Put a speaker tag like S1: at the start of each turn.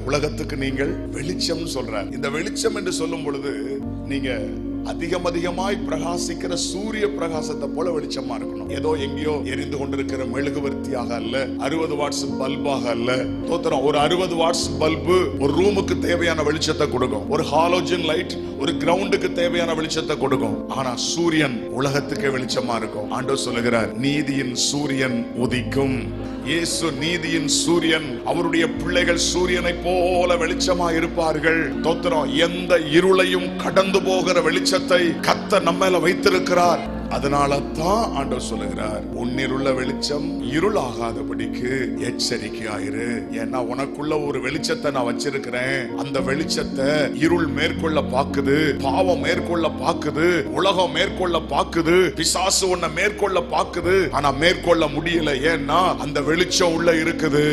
S1: உலகத்துக்கு நீங்கள் வெளிச்சம் சொல்றார். இந்த வெளிச்சம் என்று சொல்லும் பொழுது நீங்க அதிகமாய் பிரகாசிக்கிற சூரிய பிரகாசத்தை போல வெளிச்சமா இருக்கணும். ஏதோ எங்கேயோ எரிந்து கொண்டிருக்கிற மெழுகுவர்த்தியாக அல்ல, 60 வாட்ஸ் பல்பாக அல்ல. தோத்திரம், ஒரு 60 வாட்ஸ் பல்பு ஒரு ரூமுக்கு தேவையான வெளிச்சத்தை கொடுக்கும். ஒரு ஹாலோஜன் லைட் ஒரு கிரவுண்டுக்கு தேவையான வெளிச்சத்தை கொடுக்கும். ஆனா சூரியன் உலகத்துக்கே வெளிச்சமா இருக்கும். ஆண்டவர் சொல்லுகிறார், நீதியின் சூரியன் உதிக்கும். இயேசு நீதியின் சூரியன். அவருடைய பிள்ளைகள் சூரியனை போல வெளிச்சமா இருப்பார்கள். தோத்திரம், எந்த இருளையும் கடந்து போகிற வெளிச்சத்தை கர்த்தர் நம்ம மேல வைத்திருக்கிறார். அதனால தான் ஆண்டவர் சொல்லுகிறார், உன்னிலுள்ள வெளிச்சம் இருளாகாதபடிக்கு எச்சரிக்கையாயிரு. ஏன்னா உனக்குள்ள ஒரு வெளிச்சத்தை நான் வச்சிருக்கிறேன். அந்த வெளிச்சத்தை இருள் மேற்கொள்ள பாக்குது, பாவம் மேற்கொள்ள பாக்குது, உலகம் மேற்கொள்ள பாக்குது, பிசாசு உன்னை மேற்கொள்ள பாக்குது. ஆனா மேற்கொள்ள முடியல. ஏன்னா அந்த வெளிச்சம் உள்ள இருக்குது.